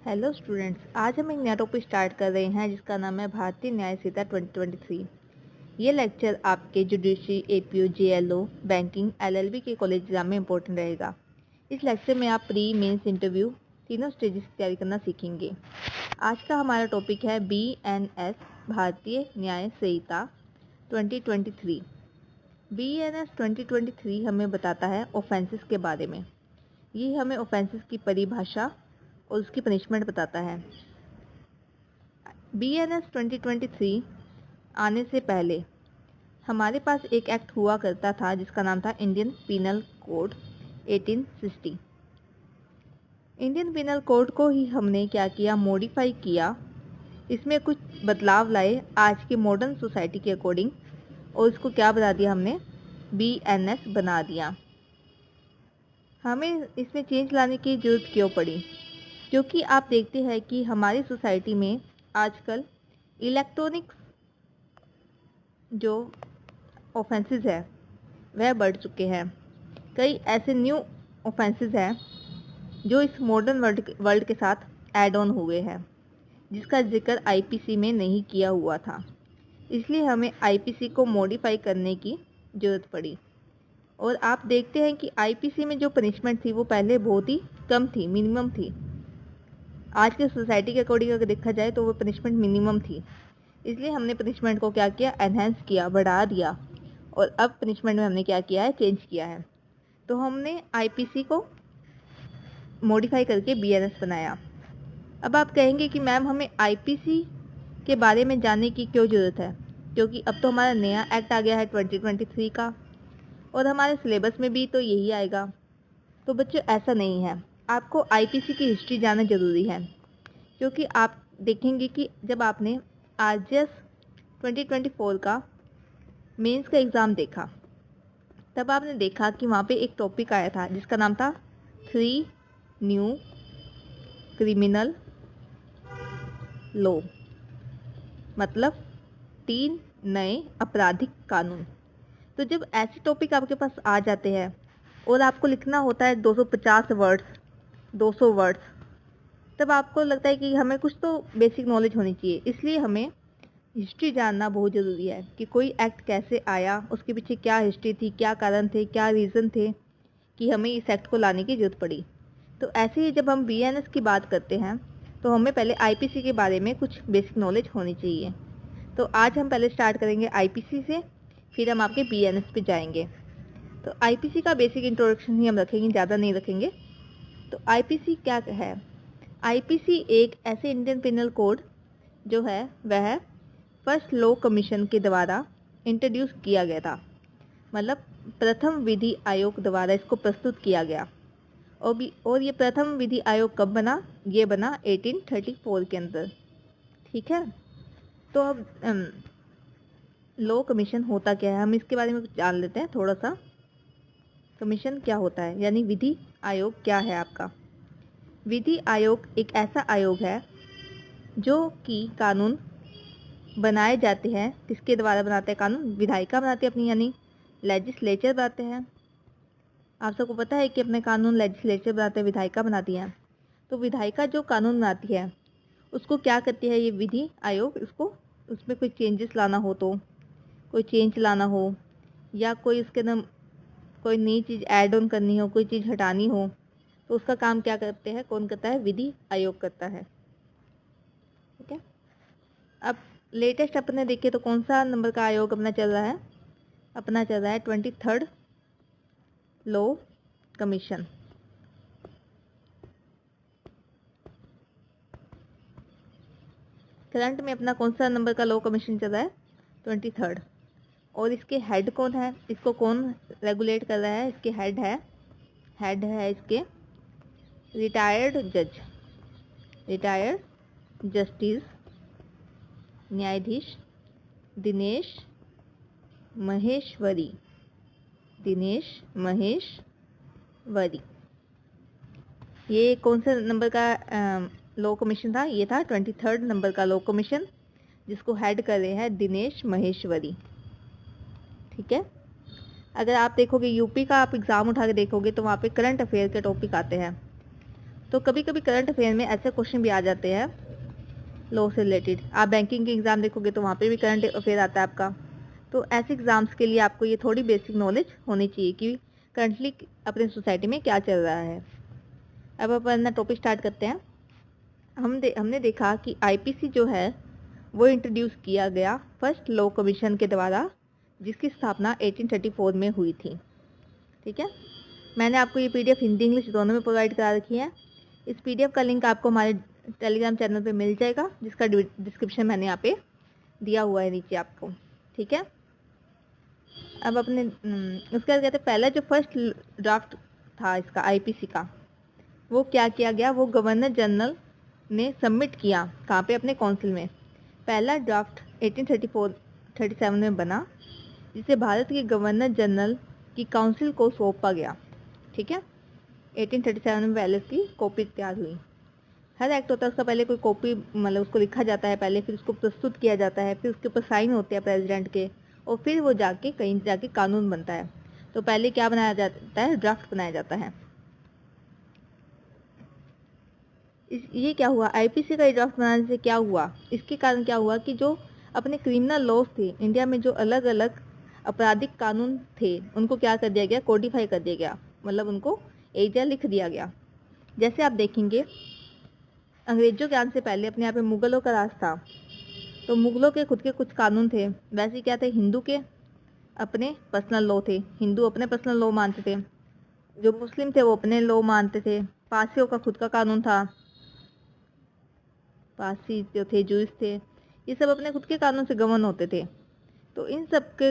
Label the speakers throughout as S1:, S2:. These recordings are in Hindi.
S1: हेलो स्टूडेंट्स, आज हम एक नया टॉपिक स्टार्ट कर रहे हैं जिसका नाम है भारतीय न्याय संहिता 2023। ये लेक्चर आपके judiciary, APO, JLO, banking, LLB के कॉलेज एग्जाम में इंपॉर्टेंट रहेगा। इस लेक्चर में आप प्री, मेंस, इंटरव्यू तीनों स्टेजेस की तैयारी करना सीखेंगे। आज का हमारा टॉपिक है बीएनएस भारतीय न्याय संहिता 2023। बीएनएस 2023 हमें बताता है ऑफेंसेस के बारे में। ये हमें ऑफेंसेस की परिभाषा और उसकी पनिशमेंट बताता है। बीएनएस 2023 आने से पहले हमारे पास एक एक्ट हुआ करता था जिसका नाम था Indian Penal Code 1860। Indian Penal Code को ही हमने क्या किया, मॉडिफाई किया, इसमें कुछ बदलाव लाए आज के मॉडर्न सोसाइटी के अकॉर्डिंग, और इसको क्या बना दिया हमने, बीएनएस बना दिया। हमें इसमें चेंज लाने की जरूरत क्यों पड़ी? क्योंकि आप देखते हैं कि हमारी सोसाइटी में आजकल इलेक्ट्रॉनिक्स जो ऑफेंसेस है वह बढ़ चुके हैं। कई ऐसे न्यू ऑफेंसेस हैं जो इस मॉडर्न वर्ल्ड के साथ ऐड ऑन हुए हैं जिसका जिक्र आईपीसी में नहीं किया हुआ था। इसलिए हमें आईपीसी को मॉडिफाई करने की ज़रूरत पड़ी। और आप देखते हैं कि आईपीसी में जो पनिशमेंट थी वो पहले बहुत ही कम थी, मिनिमम थी। आज के सोसाइटी के अकॉर्डिंग अगर देखा जाए तो वो पनिशमेंट मिनिमम थी। इसलिए हमने पनिशमेंट को क्या किया, एनहेंस किया, बढ़ा दिया, और अब पनिशमेंट में हमने क्या किया है, चेंज किया है। तो हमने आईपीसी को मॉडिफाई करके बीएनएस बनाया। अब आप कहेंगे कि मैम हमें आईपीसी के बारे में जानने की क्यों ज़रूरत है? क्योंकि अब तो हमारा नया एक्ट आ गया है 2023 का, और हमारे सिलेबस में भी तो यही आएगा। तो बच्चों ऐसा नहीं है, आपको आईपीसी की हिस्ट्री जानना ज़रूरी है। क्योंकि आप देखेंगे कि जब आपने आरजेएस 2024 का मेंस का एग्ज़ाम देखा तब आपने देखा कि वहाँ पे एक टॉपिक आया था जिसका नाम था 3 न्यू क्रिमिनल लॉ, मतलब 3 नए आपराधिक कानून। तो जब ऐसे टॉपिक आपके पास आ जाते हैं और आपको लिखना होता है 250 वर्ड्स, 200 वर्ड्स, तब आपको लगता है कि हमें कुछ तो बेसिक नॉलेज होनी चाहिए। इसलिए हमें हिस्ट्री जानना बहुत ज़रूरी है कि कोई एक्ट कैसे आया, उसके पीछे क्या हिस्ट्री थी, क्या कारण थे, क्या रीज़न थे कि हमें इस एक्ट को लाने की ज़रूरत पड़ी। तो ऐसे ही जब हम बीएनएस की बात करते हैं तो हमें पहले आईपीसी के बारे में कुछ बेसिक नॉलेज होनी चाहिए। तो आज हम पहले स्टार्ट करेंगे आईपीसी से, फिर हम आपके बीएनएस पे जाएंगे। तो आईपीसी का बेसिक इंट्रोडक्शन ही हम रखेंगे, ज़्यादा नहीं रखेंगे। तो आईपीसी क्या है? आईपीसी एक ऐसे इंडियन पिनल कोड जो है वह फर्स्ट लॉ कमीशन के द्वारा इंट्रोड्यूस किया गया था, मतलब प्रथम विधि आयोग द्वारा इसको प्रस्तुत किया गया। और ये प्रथम विधि आयोग कब बना? ये बना 1834 के अंदर। ठीक है, तो अब लॉ कमीशन होता क्या है, हम इसके बारे में कुछ जान लेते हैं थोड़ा सा। कमीशन क्या होता है, यानी विधि आयोग क्या है आपका? विधि आयोग एक ऐसा आयोग है जो कि कानून बनाए जाते हैं। किसके द्वारा बनाते हैं कानून? विधायिका बनाती है अपनी, यानी लेजिस्लेचर बनाते हैं। आप सबको पता है कि अपने कानून लेजिस्लेचर बनाते हैं, विधायिका बनाती है। तो विधायिका जो कानून बनाती है उसको क्या करती है ये विधि आयोग, इसको उसमें कोई चेंजेस लाना हो, तो कोई चेंज लाना हो या कोई उसके अंदर कोई नई चीज़ ऐड ऑन करनी हो, कोई चीज़ हटानी हो, तो उसका काम क्या करते हैं, कौन करता है? विधि आयोग करता है। ठीक है, अब लेटेस्ट अपने देखें तो कौन सा नंबर का आयोग अपना चल रहा है? अपना चल रहा है 23rd लॉ कमीशन। करंट में अपना कौन सा नंबर का लॉ कमीशन चल रहा है? 23rd। और इसके हेड कौन है? इसको कौन रेगुलेट कर रहा है? इसके हेड है इसके रिटायर्ड जज, रिटायर्ड जस्टिस न्यायाधीश दिनेश महेश्वरी, ये कौन से नंबर का लॉ कमीशन था? ये था 23rd नंबर का लॉ कमीशन, जिसको हेड कर रहे हैं दिनेश महेश्वरी। ठीक है, अगर आप देखोगे यूपी का आप एग्ज़ाम उठा के देखोगे तो वहाँ पे करंट अफेयर के टॉपिक आते हैं। तो कभी कभी करंट अफेयर में ऐसे क्वेश्चन भी आ जाते हैं लॉ से रिलेटेड। आप बैंकिंग के एग्जाम देखोगे तो वहाँ पे भी करंट अफेयर आता है आपका। तो ऐसे एग्जाम्स के लिए आपको ये थोड़ी बेसिक नॉलेज होनी चाहिए कि करंटली अपने सोसाइटी में क्या चल रहा है। अब अपना टॉपिक स्टार्ट करते हैं। हमने देखा कि आईपीसी जो है वो इंट्रोड्यूस किया गया फर्स्ट लॉ कमीशन के द्वारा, जिसकी स्थापना 1834 में हुई थी। ठीक है, मैंने आपको ये पीडीएफ हिंदी इंग्लिश दोनों में प्रोवाइड करा रखी है। इस पीडीएफ का लिंक आपको हमारे टेलीग्राम चैनल पे मिल जाएगा, जिसका डिस्क्रिप्शन मैंने यहाँ पे दिया हुआ है नीचे आपको। ठीक है, अब अपने उसके बाद कहते हैं पहला जो फर्स्ट ड्राफ्ट था इसका आईपीसी का, वो क्या किया गया, वो गवर्नर जनरल ने सबमिट किया कहाँ पे, अपने काउंसिल में। पहला ड्राफ्ट 1837 में बना, जिसे भारत के गवर्नर जनरल की काउंसिल को सौंपा गया। ठीक है, 1837 में पहले उसकी कॉपी तैयार हुई। हर एक्ट होता है उसका पहले कोई कॉपी, मतलब उसको लिखा जाता है पहले, फिर उसको प्रस्तुत किया जाता है, फिर उसके ऊपर साइन होते हैं प्रेसिडेंट के, और फिर वो जाके कहीं जाके कानून बनता है। तो पहले क्या बनाया जाता है, ड्राफ्ट बनाया जाता है। ये क्या हुआ, आईपीसी का ड्राफ्ट बनाने से क्या हुआ, इसके कारण क्या हुआ कि जो अपने क्रिमिनल लॉज थे इंडिया में, जो अलग अलग आपराधिक कानून थे, उनको क्या कर दिया गया, कोडिफाई कर दिया गया, मतलब उनको एक जगह लिख दिया गया। जैसे आप देखेंगे अंग्रेजों के आने से पहले अपने यहाँ पे मुगलों का राज था, तो मुगलों के खुद के कुछ कानून थे। वैसे क्या थे, हिंदू के अपने पर्सनल लॉ थे, हिंदू अपने पर्सनल लॉ मानते थे, जो मुस्लिम थे वो अपने लॉ मानते थे, पारसियों का खुद का कानून था, पारसी जो थे जूस थे, ये सब अपने खुद के कानून से गवर्न होते थे। तो इन सब के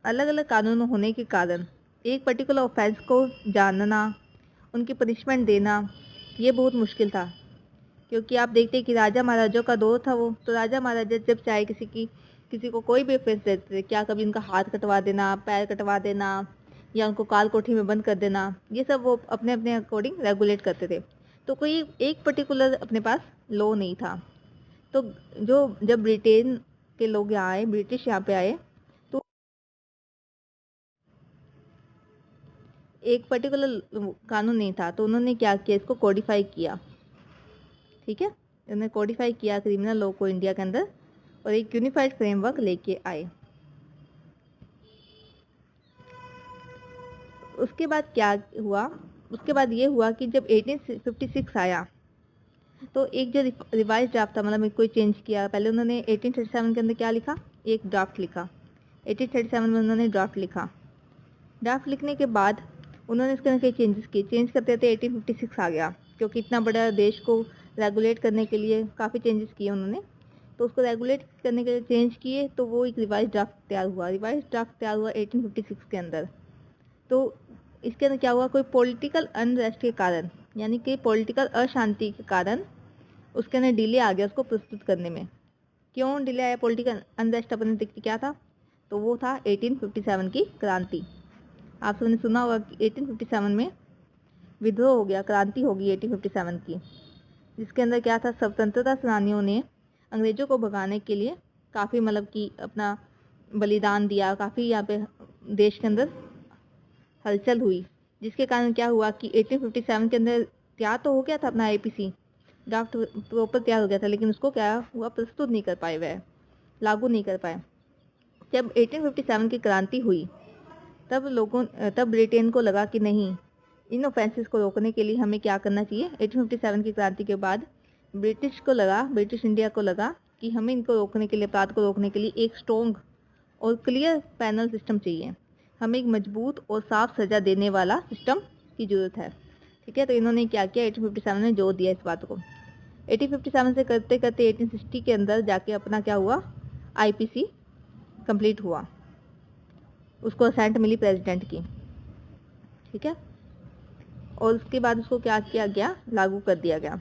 S1: अलग अलग कानून होने के कारण एक पर्टिकुलर ऑफेंस को जानना, उनकी पनिशमेंट देना, ये बहुत मुश्किल था। क्योंकि आप देखते हैं कि राजा महाराजाओं का दौर था वो, तो राजा महाराजा जब चाहे किसी को कोई भी ऑफेंस देते थे, क्या कभी उनका हाथ कटवा देना, पैर कटवा देना, या उनको काल कोठरी में बंद कर देना, ये सब वो अपने अपने अकॉर्डिंग रेगुलेट करते थे। तो कोई एक पर्टिकुलर अपने पास लॉ नहीं था। तो जब ब्रिटेन के लोग यहाँ आए, ब्रिटिश यहाँ पे आए, तो एक पर्टिकुलर कानून नहीं था, तो उन्होंने क्या किया, इसको कोडिफाई किया। ठीक है, उन्होंने कोडिफाई किया क्रिमिनल लॉ को इंडिया के अंदर, और एक यूनिफाइड फ्रेमवर्क लेके आए। उसके बाद क्या हुआ, उसके बाद ये हुआ कि जब 1856 आया, तो एक जो रिवाइज ड्राफ्ट था, मतलब कोई चेंज किया। पहले उन्होंने 1837 के अंदर क्या लिखा, एक ड्राफ्ट लिखा, 1837 में उन्होंने ड्राफ्ट लिखा। ड्राफ्ट लिखने के बाद उन्होंने इसके अंदर कई चेंजेस किए, चेंज करते करते 1856 आ गया, क्योंकि इतना बड़ा देश को रेगुलेट करने के लिए काफ़ी चेंजेस किए उन्होंने। तो उसको रेगुलेट करने के लिए चेंज किए, तो वो एक रिवाइज ड्राफ्ट तैयार हुआ। रिवाइज ड्राफ्ट तैयार हुआ 1856 के अंदर। तो इसके अंदर क्या हुआ, कोई पॉलिटिकल अनरेस्ट के कारण, यानी कि पॉलिटिकल अशांति के कारण उसके अंदर डिले आ गया उसको प्रस्तुत करने में। क्यों डिले आया, पॉलिटिकल अनरेस्ट अपने देखते क्या था, तो वो था 1857 की क्रांति। आप सबने सुना होगा कि 1857 में विद्रोह हो गया, क्रांति होगी 1857 की, जिसके अंदर क्या था, स्वतंत्रता सेनानियों ने अंग्रेजों को भगाने के लिए काफ़ी मतलब कि अपना बलिदान दिया, काफ़ी यहाँ पे देश के अंदर हलचल हुई, जिसके कारण क्या हुआ कि 1857 के अंदर तैयार तो हो गया था अपना आईपीसी ड्राफ्ट, प्रॉपर तैयार हो गया था, लेकिन उसको क्या हुआ, प्रस्तुत नहीं कर पाए, वह लागू नहीं कर पाए। जब 1857 की क्रांति हुई, तब ब्रिटेन को लगा कि नहीं, इन ऑफेंसेस को रोकने के लिए हमें क्या करना चाहिए। 1857 की क्रांति के बाद ब्रिटिश इंडिया को लगा कि हमें इनको रोकने के लिए, अपराध को रोकने के लिए एक स्ट्रॉन्ग और क्लियर पैनल सिस्टम चाहिए, हमें एक मजबूत और साफ सजा देने वाला सिस्टम की जरूरत है। ठीक है, तो इन्होंने क्या किया, 1857 में जोर दिया इस बात को। 1857 से करते करते 1860 के अंदर जाके अपना क्या हुआ, आईपीसी कंप्लीट हुआ, उसको असेंट मिली प्रेसिडेंट की। ठीक है, और उसके बाद उसको क्या किया गया, लागू कर दिया गया।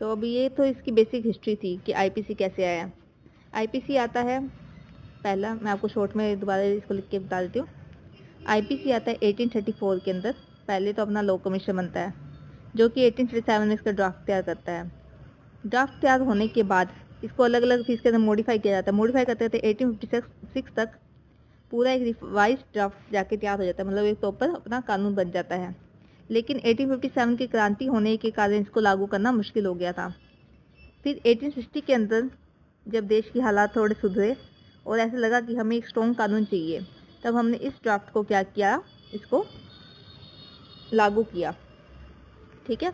S1: तो अभी ये तो इसकी बेसिक हिस्ट्री थी कि आईपीसी कैसे आया। आईपीसी आता है, पहला मैं आपको शॉर्ट में दोबारा इसको लिख के बता देती हूँ। आईपीसी आता है 1834 के अंदर। पहले तो अपना लॉ कमीशन बनता है, जो कि 1837 में इसका ड्राफ्ट तैयार करता है। ड्राफ्ट तैयार होने के बाद इसको अलग अलग फीस के अंदर मॉडिफाई किया जाता है। मॉडिफाई करते करते 1856 तक पूरा एक रिवाइज ड्राफ्ट जाके तैयार हो जाता है, मतलब एक प्रॉपर अपना कानून बन जाता है। लेकिन 1857 की क्रांति होने के कारण इसको लागू करना मुश्किल हो गया था। फिर 1860 के अंदर जब देश की हालात थोड़े सुधरे और ऐसे लगा कि हमें एक स्ट्रॉन्ग कानून चाहिए, तब हमने इस ड्राफ्ट को क्या किया, इसको लागू किया। ठीक है,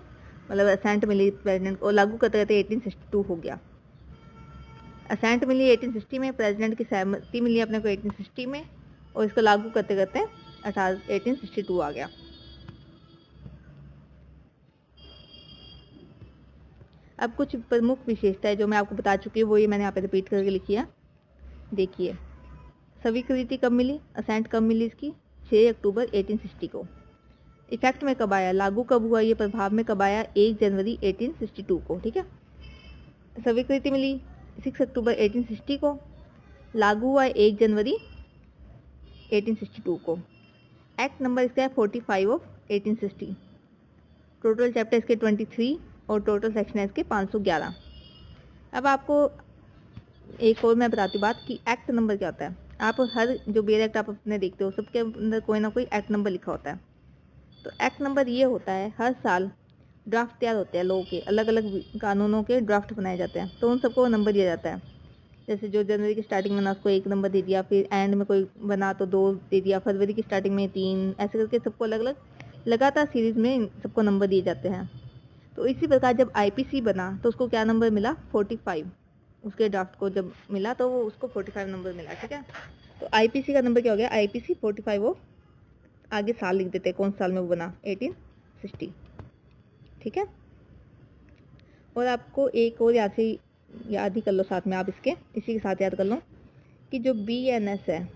S1: मतलब असेंट मिली प्रेसिडेंट को, लागू करते करते 1862 हो गया। असेंट मिली 1860 में, प्रेसिडेंट की सहमति मिली अपने को 1860 में, और इसको लागू करते करते 1862 आ गया। अब कुछ प्रमुख विशेषताएं जो मैं आपको बता चुकी हूँ वो ये मैंने यहाँ पे रिपीट करके लिखी है। देखिए, स्वीकृति कब मिली, असेंट कब मिली इसकी, 6 अक्टूबर 1860 को। इफेक्ट में कब आया, लागू कब हुआ, ये प्रभाव में कब आया, 1 जनवरी 1862 को। ठीक है, स्वीकृति मिली 6 अक्टूबर 1860 को, लागू हुआ 1 जनवरी 1862 को। एक्ट नंबर इसका है 45 ऑफ 1860। टोटल चैप्टर इसके 23 और टोटल सेक्शन है इसके 511। अब आपको एक और मैं बताती हूँ बात कि एक्ट नंबर क्या होता है। आप हर जो बेल एक्ट आप अपने देखते हो सबके अंदर कोई ना कोई एक्ट नंबर लिखा होता है। तो एक्ट नंबर ये होता है, हर साल ड्राफ्ट तैयार होते हैं, लोगों के अलग अलग कानूनों के ड्राफ्ट बनाए जाते हैं, तो उन सबको नंबर दिया जाता है। जैसे जो जनवरी की स्टार्टिंग में ना उसको 1 नंबर दे दिया, फिर एंड में कोई बना तो 2 दे दिया, फरवरी की स्टार्टिंग में 3, ऐसे करके सबको अलग अलग लगातार सीरीज में सबको नंबर दिए जाते हैं। तो इसी प्रकार जब आईपीसी बना तो उसको क्या नंबर मिला, 45। उसके ड्राफ्ट को जब मिला तो वो उसको 45 नंबर मिला। ठीक है, तो आईपीसी का नंबर क्या हो गया, आईपीसी 45। वो आगे साल लिख देते हैं कौन साल में वो बना, 1860। ठीक है, और आपको एक और याद ही कर लो साथ में, आप इसी के साथ याद कर लो कि जो BNS है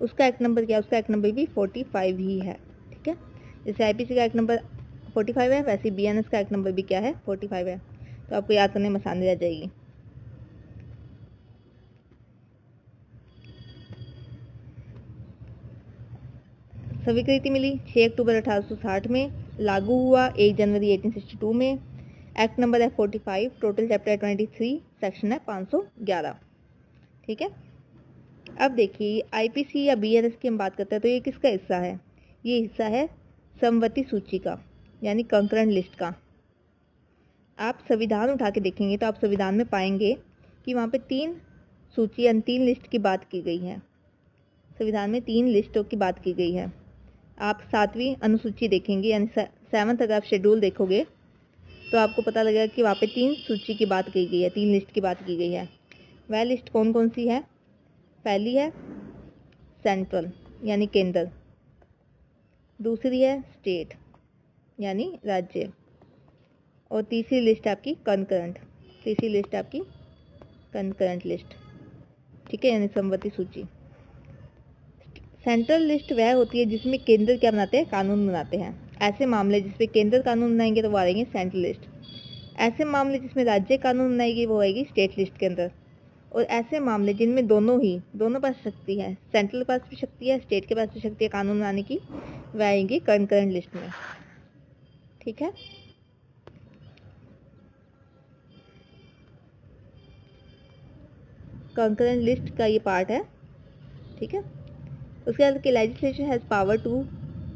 S1: उसका एक्ट नंबर क्या है, उसका एक्ट नंबर भी 45 ही है। ठीक है, जैसे आईपीसी का एक्ट नंबर 45 है, वैसे BNS का एक्ट नंबर भी क्या है, 45 है। तो आपको याद करने में आसानी रह जाएगी। स्वीकृति मिली 6 अक्टूबर 1860 में, लागू हुआ 1 जनवरी 1862 में। एक्ट नंबर है 45, टोटल चैप्टर 23, सेक्शन है 511। ठीक है, अब देखिए आईपीसी या BNS की हम बात करते हैं तो ये किसका हिस्सा है, ये हिस्सा है समवर्ती सूची का, यानी कंकरेंट लिस्ट का। आप संविधान उठा के देखेंगे तो आप संविधान में पाएंगे कि वहाँ पे 3 सूची यानी 3 लिस्ट की बात की गई है। संविधान में 3 लिस्टों की बात की गई है। आप 7वीं अनुसूची देखेंगे यानी 7th अगर आप शेड्यूल देखोगे तो आपको पता लगेगा कि वहाँ पे 3 सूची की बात की गई है, 3 लिस्ट की बात की गई है। वह लिस्ट कौन कौन सी है, पहली है सेंट्रल यानी केंद्र, दूसरी है स्टेट यानी राज्य, और तीसरी लिस्ट आपकी कंकरेंट, लिस्ट। ठीक है, यानी समवर्ती सूची। सेंट्रल लिस्ट वह होती है जिसमें केंद्र क्या बनाते हैं, कानून बनाते हैं। ऐसे मामले जिसमें केंद्र कानून बनाएंगे तो वो आएंगे सेंट्रल लिस्ट। ऐसे मामले जिसमें राज्य कानून बनाएगी वो आएगी स्टेट लिस्ट के अंदर। और ऐसे मामले जिनमें दोनों पास शक्ति है, सेंट्रल के पास भी शक्ति है, स्टेट के पास भी शक्ति है कानून बनाने की, वह आएंगी कंकरेंट लिस्ट में। ठीक है, कंकरेंट लिस्ट का ये पार्ट है। ठीक है, उसके बाद कि legislation has power to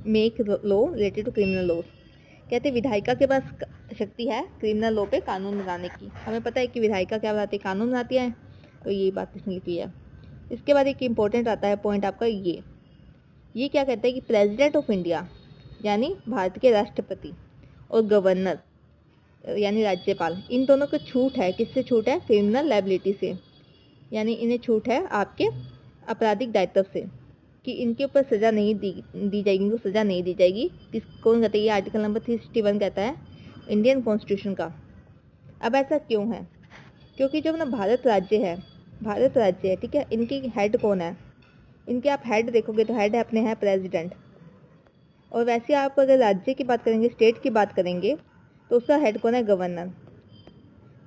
S1: make law related to criminal laws. कहते हैं विधायिका के पास शक्ति है क्रिमिनल लॉ पे कानून बनाने की। हमें पता है कि विधायिका क्या बनाती है, कानून बनाती है, तो ये बात इसमें लिखी है। इसके बाद एक इम्पोर्टेंट आता है पॉइंट आपका, ये क्या कहता है कि प्रेसिडेंट ऑफ इंडिया यानी भारत के राष्ट्रपति और गवर्नर यानी राज्यपाल, इन दोनों को छूट है, किससे छूट है, क्रिमिनल लायबिलिटी से, यानी इन्हें छूट है आपके आपराधिक दायित्व से, कि इनके ऊपर सजा नहीं दी जाएगी, इनको सजा नहीं दी जाएगी। कौन कहता है, ये आर्टिकल नंबर 361 कहता है इंडियन कॉन्स्टिट्यूशन का। अब ऐसा क्यों है, क्योंकि जब ना भारत राज्य है, ठीक है, इनकी हेड कौन है, इनके आप हेड देखोगे तो हेड अपने हैं प्रेसिडेंट। और वैसे आप अगर राज्य की बात करेंगे, स्टेट की बात करेंगे, तो उसका हेड कौन है, गवर्नर।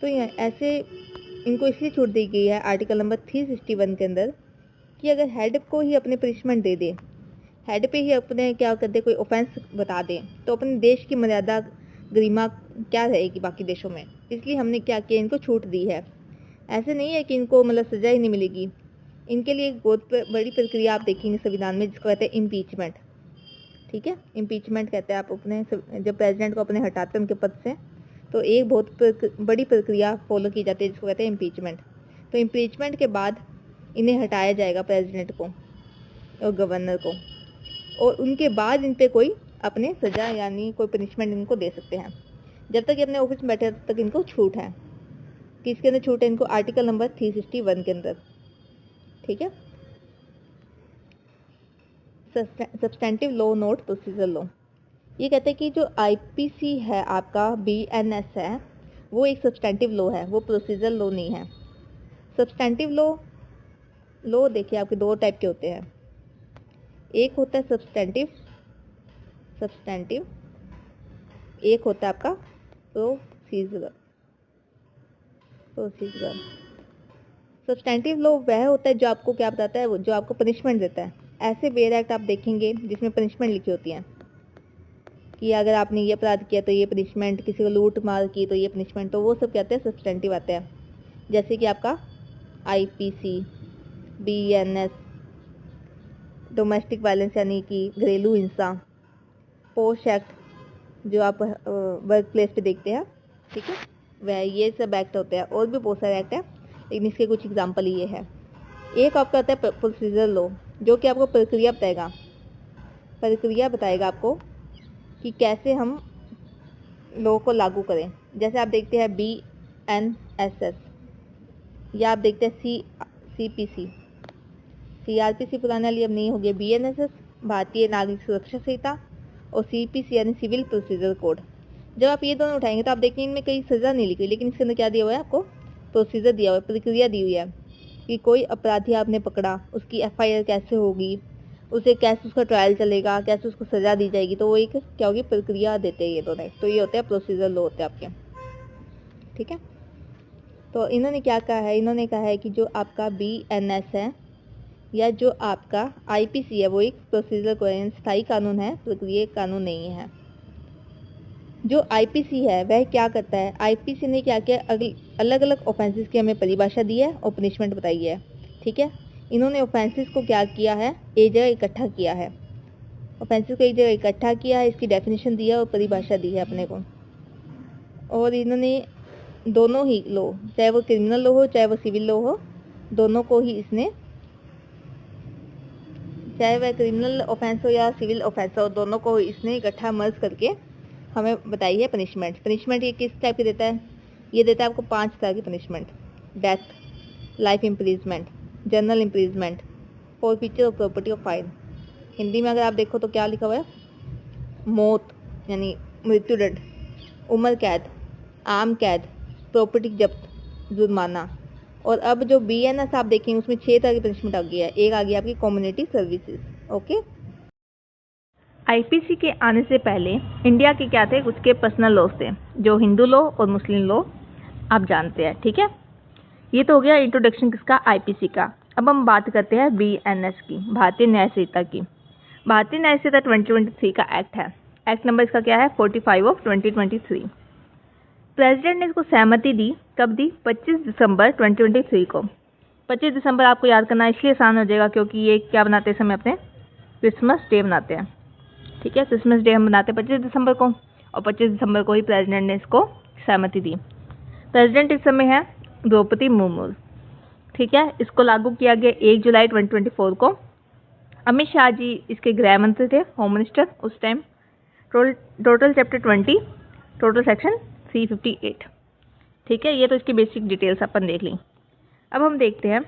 S1: तो ऐसे इनको इसलिए छूट दी गई है आर्टिकल नंबर 361 के अंदर कि अगर हेड को ही अपने पनिशमेंट दे दे, हेड पे ही अपने क्या करते कोई ऑफेंस बता दें, तो अपने देश की मर्यादा गरिमा क्या रहेगी बाकी देशों में। इसलिए हमने क्या किया, इनको छूट दी है। ऐसे नहीं है कि इनको मतलब सजा ही नहीं मिलेगी, इनके लिए एक बहुत बड़ी प्रक्रिया आप देखेंगे संविधान में जिसको कहते हैं इम्पीचमेंट। ठीक है। इम्पीचमेंट कहते हैं आप अपने जब प्रेसिडेंट को अपने हटाते हैं उनके पद से, तो एक बहुत बड़ी प्रक्रिया फॉलो की जाती है जिसको कहते हैं इम्पीचमेंट। तो इम्पीचमेंट के बाद इन्हें हटाया जाएगा, प्रेसिडेंट को और गवर्नर को, और उनके बाद इन पे कोई अपने सजा यानी कोई पनिशमेंट इनको दे सकते हैं। जब तक ये अपने ऑफिस में बैठे तब तक इनको छूट है। किसके अंदर छूट है इनको? आर्टिकल नंबर 361 के अंदर, ठीक है। Substantive law note procedure law, ये कहते हैं कि जो आईपीसी है आपका, बीएनएस है, वो एक सब्सटेंटिव लॉ है, वो प्रोसीजर लॉ नहीं है। सब्सटेंटिव लॉ देखिए आपके दो टाइप के होते हैं। एक होता है सब्सटेंटिव, एक होता है आपका प्रोसीजरल। सब्सटेंटिव लॉ वह होता है जो आपको क्या बताता है, वो जो आपको पनिशमेंट देता है। ऐसे वेयर एक्ट आप देखेंगे जिसमें पनिशमेंट लिखी होती है कि अगर आपने ये अपराध किया तो ये पनिशमेंट, किसी को लूट मार की तो ये पनिशमेंट, तो वो सब कहते हैं सब्सटेंटिव आते हैं। जैसे कि आपका आईपीसी, बीएनएस, डोमेस्टिक वायलेंस यानी कि घरेलू हिंसा, पोश एक्ट जो आप वर्क प्लेस पे देखते हैं, ठीक है, वह ये सब एक्ट होते हैं। और भी बहुत सारे एक्ट हैं, लेकिन इसके कुछ एग्जाम्पल ये है। एक आपका होता है प्रोसीजर लॉ, जो कि आपको प्रक्रिया बताएगा आपको कि कैसे हम लॉ को लागू करें। जैसे आप देखते हैं BNSS, या आप देखते हैं CRPC पुराने वाली अब नहीं हो गया, BNSS भारतीय नागरिक सुरक्षा संहिता, और CPC यानी सिविल प्रोसीजर कोड। जब आप ये दोनों उठाएंगे तो आप देखेंगे इनमें कई सजा नहीं लिखी, लेकिन इसके अंदर क्या दिया हुआ है आपको? प्रोसीजर दिया हुआ है, प्रक्रिया दी हुई है कि कोई अपराधी आपने पकड़ा, उसकी FIR कैसे होगी, उसे कैसे उसका ट्रायल चलेगा, कैसे उसको सजा दी जाएगी। तो वो एक क्या होगी? प्रक्रिया देते हैं ये दोनों। तो ये होते हैं प्रोसीजर लॉ होते हैं आपके, ठीक है। तो इन्होंने क्या कहा है? इन्होंने कहा है कि जो आपका BNS है या जो आपका IPC है वो एक प्रोसीजर कोड स्थायी कानून है, प्रक्रिया कानून नहीं है। जो IPC है वह क्या करता है? IPC ने क्या किया? अलग अलग ऑफेंसेस की हमें परिभाषा दी है और पनिशमेंट बताई है, ठीक है। इन्होंने ऑफेंसेस को क्या किया है? एक जगह इकट्ठा किया है, ऑफेंसेस को एक जगह इकट्ठा किया है, इसकी डेफिनेशन दी है और परिभाषा दी है अपने को। और इन्होंने दोनों ही लॉ, चाहे वो क्रिमिनल लॉ हो चाहे वो सिविल लॉ हो, दोनों को ही इसने, चाहे वह क्रिमिनल ऑफेंस हो या सिविल ऑफेंस हो, दोनों को इसने इकट्ठा मर्ज करके हमें बताई है पनिशमेंट। पनिशमेंट ये किस टाइप की देता है? ये देता है आपको 5 तरह की punishment: death, life imprisonment, general imprisonment, forfeiture of property और फाइन। हिंदी में अगर आप देखो तो क्या लिखा हुआ है? मौत यानी मृत्युदंड, उम्र कैद, आम कैद, प्रॉपर्टी जब्त, जुर्माना। और अब जो BNS आप देखेंगे उसमें 6 तरह की पनिशमेंट आ गई है। एक आ गई आपकी कम्युनिटी सर्विसेज, ओके। IPC के आने से पहले इंडिया के क्या थे? उसके पर्सनल लॉज थे, जो हिंदू लॉ और मुस्लिम लॉ आप जानते हैं, ठीक है। ये तो हो गया इंट्रोडक्शन किसका? IPC का। अब हम बात करते हैं BNS की, भारतीय न्याय संहिता की। भारतीय न्याय संहिता 2023 का एक्ट है। एक्ट नंबर इसका क्या है? 45 ऑफ 2023। प्रेसिडेंट ने इसको सहमति दी, कब दी? 25 दिसंबर 2023 को। 25 दिसंबर आपको याद करना इसलिए आसान हो जाएगा क्योंकि ये क्या बनाते हैं समय अपने? क्रिसमस डे मनाते हैं, ठीक है। क्रिसमस डे हम मनाते हैं 25 दिसंबर को, और 25 दिसंबर को ही प्रेसिडेंट ने इसको सहमति दी। प्रेसिडेंट इस समय है द्रौपदी मुर्मू, ठीक है। इसको लागू किया गया 1 जुलाई 2024 को। अमित शाह जी इसके गृह मंत्री थे, होम मिनिस्टर उस time. Total chapter 20, total section 358, ठीक है। ये तो इसकी बेसिक डिटेल्स अपन देख ली। अब हम देखते हैं,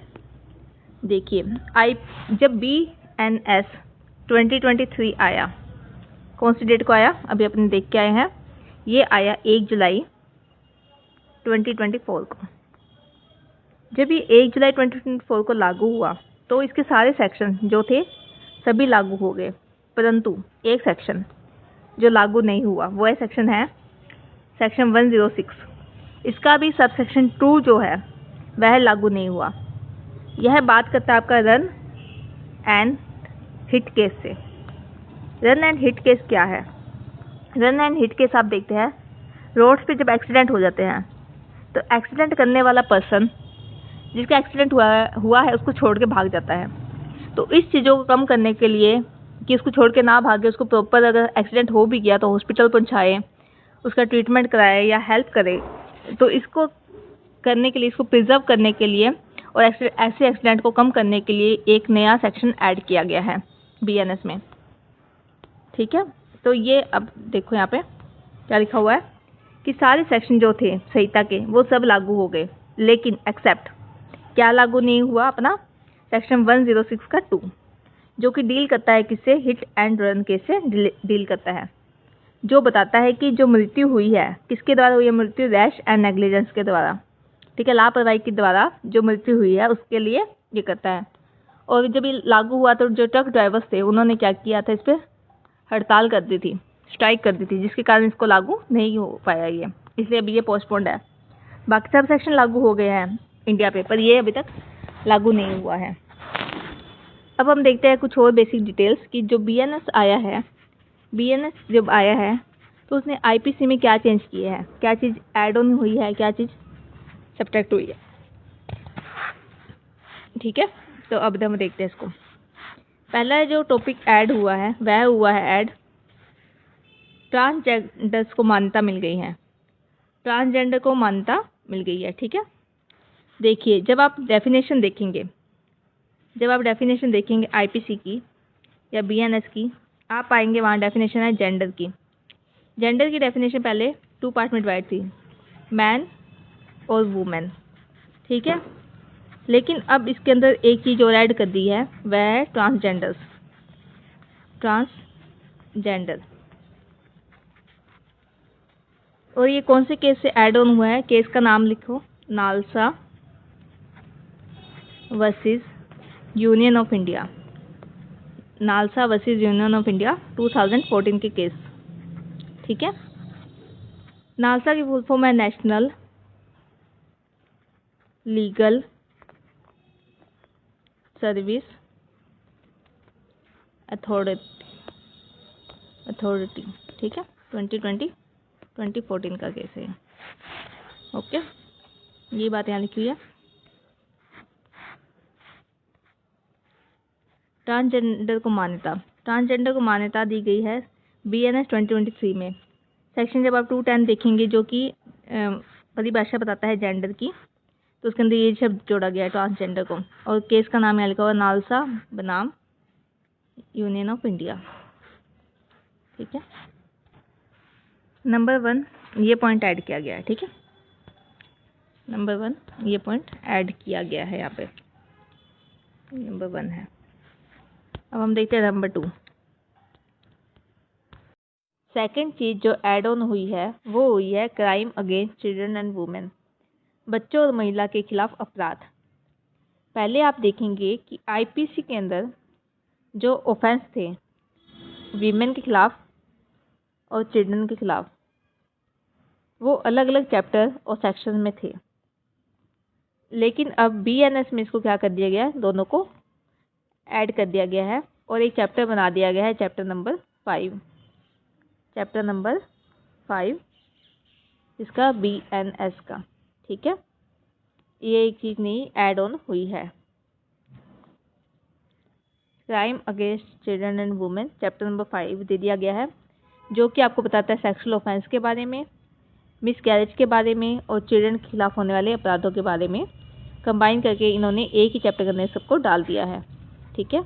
S1: देखिए जब BNS 2023 आया, कौन सी डेट को आया? अभी अपन देख के आए हैं, ये आया 1 जुलाई 2024 को। जब ये 1 जुलाई 2024 को लागू हुआ तो इसके सारे सेक्शन जो थे सभी लागू हो गए, परंतु एक सेक्शन जो लागू नहीं हुआ वो है सेक्शन सेक्शन 106। इसका भी सब सेक्शन 2 जो है वह लागू नहीं हुआ। यह बात करता है आपका रन एंड हिट केस से। रन एंड हिट केस क्या है? रन एंड हिट केस आप देखते हैं, रोड्स पे जब एक्सीडेंट हो जाते हैं तो एक्सीडेंट करने वाला पर्सन, जिसका एक्सीडेंट हुआ है उसको छोड़ के भाग जाता है। तो इस चीज़ों को कम करने के लिए कि उसको छोड़ के ना भागे, उसको प्रॉपर अगर एक्सीडेंट हो भी गया तो हॉस्पिटल पहुंचाए, उसका ट्रीटमेंट कराए या हेल्प करे। तो इसको करने के लिए, इसको प्रिजर्व करने के लिए और ऐसे एक्सीडेंट को कम करने के लिए एक नया सेक्शन ऐड किया गया है BNS में। ठीक है, तो ये अब देखो यहाँ पे क्या लिखा हुआ है कि सारे सेक्शन जो थे संहिता के वो सब लागू हो गए, लेकिन एक्सेप्ट क्या लागू नहीं हुआ अपना सेक्शन 106 का 2, जो कि डील करता है किससे, हिट एंड रन केस से डील करता है, जो बताता है कि जो मृत्यु हुई है किसके द्वारा हुई है, मृत्यु रैश एंड नेग्लिजेंस के द्वारा। ठीक है, लापरवाही के द्वारा जो मृत्यु हुई है उसके लिए ये करता है। और जब ये लागू हुआ तो जो ट्रक ड्राइवर्स थे उन्होंने क्या किया था, इस पर हड़ताल कर दी थी, स्ट्राइक कर दी थी, जिसके कारण इसको लागू नहीं हो पाया ये, इसलिए अभी ये पोस्टपोन्ड है। बाकी सब सेक्शन लागू हो गए हैं इंडिया पे, पर ये अभी तक लागू नहीं हुआ है। अब हम देखते हैं कुछ और बेसिक डिटेल्स कि जो BNS आया है, BNS जब आया है तो उसने IPC में क्या चेंज किया है, क्या चीज़ ऐड ऑन हुई है, क्या चीज़ सब्ट्रैक्ट हुई है। ठीक है, तो अब हम देखते हैं इसको। पहला जो टॉपिक ऐड हुआ है वह हुआ है ऐड ट्रांसजेंडर्स को मान्यता मिल गई है, ट्रांसजेंडर को मान्यता मिल गई है। ठीक है, देखिए जब आप डेफिनेशन देखेंगे, IPC की या BNS की, आप पाएंगे वहाँ डेफिनेशन है जेंडर की। जेंडर की डेफिनेशन पहले 2 पार्ट में डिवाइड थी, मैन और वुमेन। ठीक है, लेकिन अब इसके अंदर एक चीज़ और ऐड कर दी है, वह है ट्रांसजेंडर। और ये कौन से केस से ऐड ऑन हुआ है, केस का नाम लिखो, NALSA versus union of India, NALSA versus union of India 2014 के केस। ठीक है, नालसा की फुल फॉर्म है नेशनल लीगल सर्विस अथॉरिटी। ठीक है, 2014 का केस है। ओके, ये बात यहाँ लिखी हुई है। ट्रांसजेंडर को मान्यता दी गई है BNS 2023 में। सेक्शन जब आप 210 देखेंगे जो कि परिभाषा बताता है जेंडर की, तो उसके अंदर ये शब्द जोड़ा गया है ट्रांसजेंडर को, और केस का नाम यहाँ लिखा हुआ नालसा बनाम यूनियन ऑफ इंडिया। ठीक है, नंबर 1 ये पॉइंट ऐड किया गया है। ठीक है, नंबर 1 ये पॉइंट ऐड किया गया है, यहाँ पे नंबर 1 है। अब हम देखते हैं नंबर 2। सेकंड चीज़ जो ऐड ऑन हुई है वो हुई है crime against children and women, बच्चों और महिला के खिलाफ अपराध। पहले आप देखेंगे कि IPC के अंदर जो ऑफेंस थे वीमेन के खिलाफ और चिल्ड्रन के खिलाफ, वो अलग अलग चैप्टर और सेक्शन में थे, लेकिन अब BNS में इसको क्या कर दिया गया है, दोनों को ऐड कर दिया गया है और एक चैप्टर बना दिया गया है, चैप्टर नंबर 5 इसका BNS का। ठीक है, ये एक चीज़ नहीं ऐड ऑन हुई है। Crime against children and women chapter number 5 दे दिया गया है, जो कि आपको बताता है सेक्सुअल ऑफेंस के बारे में, मिसकैरेज के बारे में और चिल्ड्रन के खिलाफ होने वाले अपराधों के बारे में कंबाइन करके इन्होंने एक ही चैप्टर के अंदर सबको डाल दिया है। ठीक है,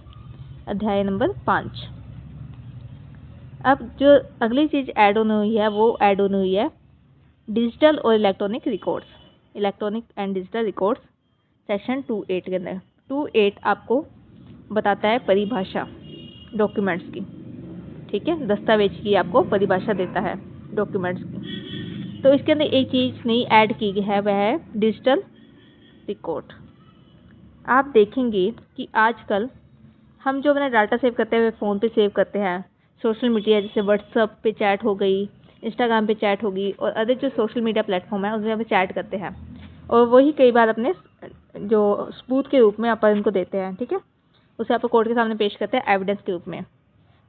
S1: अध्याय नंबर 5। अब जो अगली चीज़ ऐड ऑन हुई है वो ऐड ऑन हुई है डिजिटल और electronic and digital records section 28 के अंदर। 28 आपको बताता है परिभाषा डॉक्यूमेंट्स की। ठीक है, दस्तावेज की आपको परिभाषा देता है डॉक्यूमेंट्स की। तो इसके अंदर एक चीज़ नई ऐड की गई है, वह है डिजिटल रिकॉर्ड। आप देखेंगे कि आजकल हम जो अपना डाटा सेव करते हैं फ़ोन पे सेव करते हैं, सोशल मीडिया जैसे व्हाट्सएप पे चैट हो गई, इंस्टाग्राम पे चैट होगी और अदर जो सोशल मीडिया प्लेटफॉर्म है उसमें पे चैट करते हैं, और वही कई बार अपने जो सबूत के रूप में अपन इनको देते हैं। ठीक है, उसे आप कोर्ट के सामने पेश करते हैं एविडेंस के रूप में।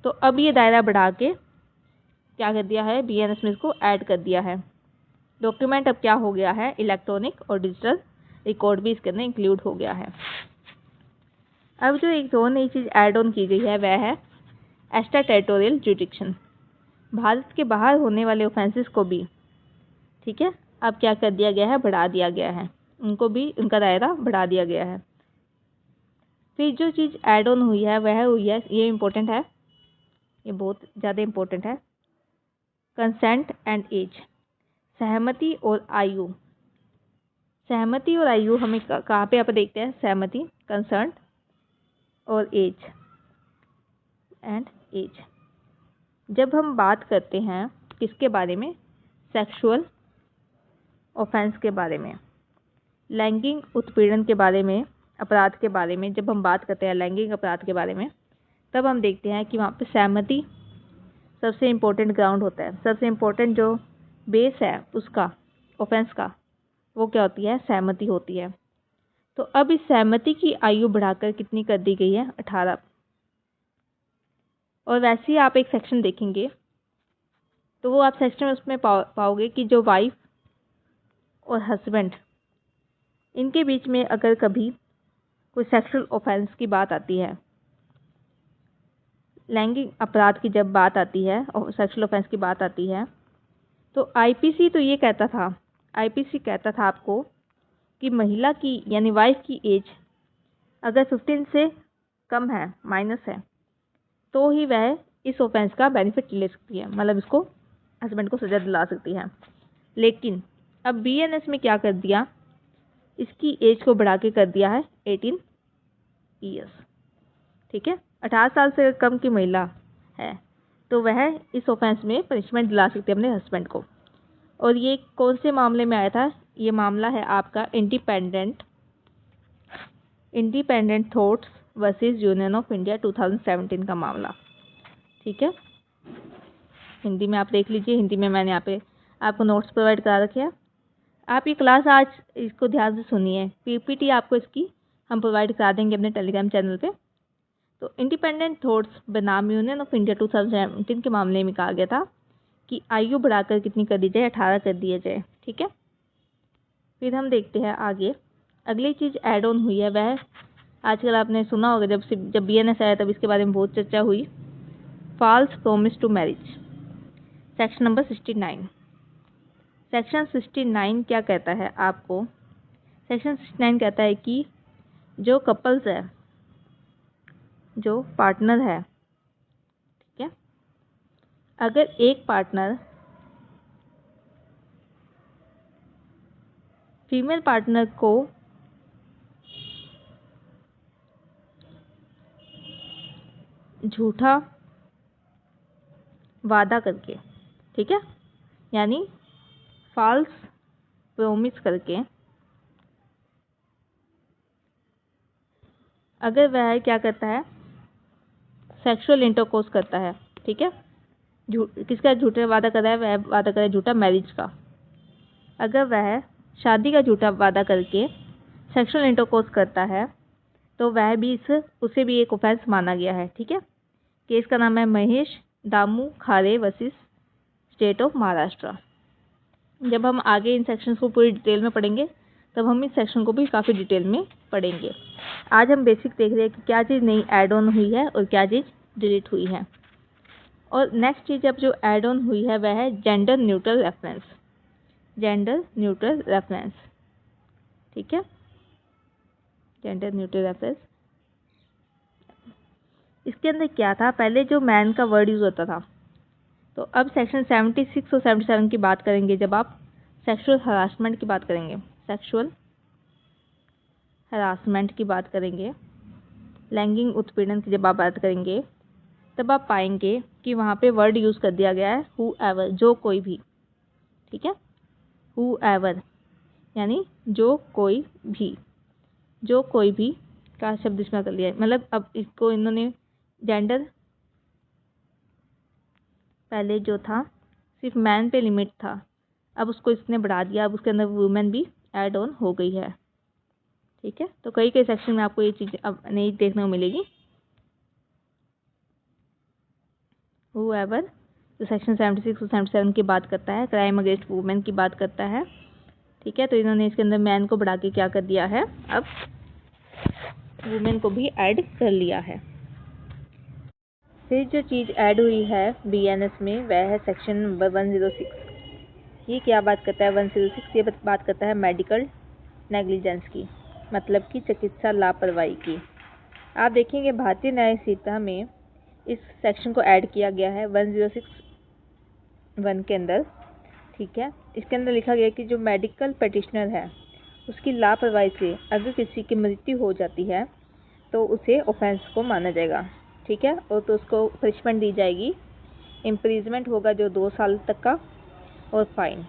S1: तो अब ये दायरा बढ़ा के क्या कर दिया है, BNS में इसको ऐड कर दिया है। डॉक्यूमेंट अब क्या हो गया है, इलेक्ट्रॉनिक और डिजिटल रिकॉर्ड भी इसके अंदर इंक्लूड हो गया है। अब जो एक और नई चीज़ ऐड ऑन की गई है वह है एक्स्ट्रा टेरिटोरियल जुरिडिक्शन, भारत के बाहर होने वाले ऑफेंसेस को भी, ठीक है, अब क्या कर दिया गया है, बढ़ा दिया गया है, उनको भी उनका दायरा बढ़ा दिया गया है। फिर जो चीज़ ऐड ऑन हुई है वह हुई है, ये इम्पोर्टेंट है, ये बहुत ज़्यादा इम्पोर्टेंट है, कंसेंट एंड एज, सहमति और आयु। सहमति और आयु हमें कहाँ पे यहाँ पे देखते हैं, सहमति, कंसर्न और एज एंड एज। जब हम बात करते हैं किसके बारे में, सेक्सुअल ऑफेंस के बारे में, लैंगिक उत्पीड़न के बारे में, अपराध के बारे में, जब हम बात करते हैं लैंगिक अपराध के बारे में, तब हम देखते हैं कि वहाँ पे सहमति सबसे इम्पोर्टेंट ग्राउंड होता है, सबसे इम्पोर्टेंट जो बेस है उसका, ऑफेंस का, वो क्या होती है, सहमति होती है। तो अब इस सहमति की आयु बढ़ाकर कितनी कर दी गई है, 18। और वैसे ही आप एक सेक्शन देखेंगे तो वो आप सेक्शन उसमें पाओगे कि जो वाइफ और हस्बैंड, इनके बीच में अगर कभी कोई सेक्सुअल ऑफेंस की बात आती है, लैंगिक अपराध की जब बात आती है और सेक्सुअल ऑफेंस की बात आती है, तो आईपीसी तो ये कहता था, आईपीसी कहता था आपको कि महिला की यानी वाइफ की एज अगर 15 से कम है, माइनस है, तो ही वह इस ऑफेंस का बेनिफिट ले सकती है, मतलब इसको हस्बैंड को सजा दिला सकती है। लेकिन अब बीएनएस में क्या कर दिया, इसकी एज को बढ़ा के कर दिया है 18 ईयर्स, ठीक है। 18 साल से कम की महिला है तो वह इस ऑफेंस में पनिशमेंट दिला सकती है अपने हस्बैंड को। और ये कौन से मामले में आया था, ये मामला है आपका independent thoughts versus union of India 2017 का मामला, ठीक है। हिंदी में आप देख लीजिए, हिंदी में मैंने यहाँ पे आपको नोट्स प्रोवाइड करा रखे हैं। आप ये क्लास आज इसको ध्यान से सुनिए, पीपीटी आपको इसकी हम प्रोवाइड करा देंगे अपने टेलीग्राम चैनल पे। तो इंडिपेंडेंट थॉट्स बनाम यूनियन ऑफ इंडिया 2017 के मामले में कहा गया था कि आयु बढ़ाकर कितनी कर दी जाए, 18 कर दिया जाए, ठीक है। फिर हम देखते हैं आगे, अगली चीज़ ऐड ऑन हुई है वह आजकल आपने सुना होगा, जब बीएनएस आया तब इसके बारे में बहुत चर्चा हुई, false promise to marriage, section number 69। Section 69 क्या कहता है आपको, सेक्शन 69 कहता है कि जो कपल्स है, जो पार्टनर है, ठीक है, अगर एक पार्टनर फीमेल पार्टनर को झूठा वादा करके, ठीक है, यानी फॉल्स प्रॉमिस करके, अगर वह क्या करता है, सेक्सुअल इंटरकोर्स करता है, ठीक है, किसका झूठा वादा कर रहा है, वह वादा कर रहा है झूठा मैरिज का। अगर वह शादी का झूठा वादा करके सेक्सुअल इंटरकोर्स करता है तो वह भी उसे भी एक ऑफेंस माना गया है, ठीक है। केस का नाम है महेश दामू खारे वर्सेस स्टेट ऑफ महाराष्ट्र। जब हम आगे इन सेक्शंस को पूरी डिटेल में पढ़ेंगे तब हम इस सेक्शन को भी काफ़ी डिटेल में पढ़ेंगे। आज हम बेसिक देख रहे हैं कि क्या चीज़ नई ऐड ऑन हुई है और क्या चीज़ डिलीट हुई है। और नेक्स्ट चीज़ अब जो ऐड ऑन हुई है वह है gender neutral reference, gender neutral reference, ठीक है, जेंडर न्यूट्रल रेफरेंस। इसके अंदर क्या था, पहले जो मैन का वर्ड यूज़ होता था, तो अब सेक्शन 76 और 77 की बात करेंगे जब आप सेक्सुअल हरासमेंट की बात करेंगे, सेक्सुअल हरासमेंट की बात करेंगे, लैंगिक उत्पीड़न की जब आप बात करेंगे, तब आप पाएंगे कि वहाँ पे वर्ड यूज़ कर दिया गया है हूएवर, जो कोई भी, ठीक है, हूएवर यानी जो कोई भी, जो कोई भी का शब्द इसमें कर लिया है। मतलब अब इसको इन्होंने जेंडर, पहले जो था सिर्फ मैन पे लिमिट था, अब उसको इसने बढ़ा दिया, अब उसके अंदर वुमेन भी ऐड ऑन हो गई है, ठीक है। तो कई सेक्शन में आपको ये चीज़ अब नहीं देखने को मिलेगी। हूएवर जो सेक्शन 76 और 77 की बात करता है, क्राइम अगेंस्ट वुमेन की बात करता है, ठीक है। तो इन्होंने इसके अंदर मैन को बढ़ा के क्या कर दिया है, अब वुमेन को भी ऐड कर लिया है। फिर जो चीज़ ऐड हुई है BNS में वह है सेक्शन नंबर 106। ये क्या बात करता है 106? ये बात करता है मेडिकल नेग्लिजेंस की, मतलब कि चिकित्सा लापरवाही की। आप देखेंगे भारतीय न्याय संहिता में इस सेक्शन को ऐड किया गया है 1061 के अंदर, ठीक है। इसके अंदर लिखा गया है कि जो मेडिकल पटिशनर है उसकी लापरवाही से अगर किसी की मृत्यु हो जाती है तो उसे ऑफेंस को माना जाएगा, ठीक है। और तो उसको पनिशमेंट दी जाएगी, इम्प्रीजमेंट होगा जो 2 साल तक का, और फाइन,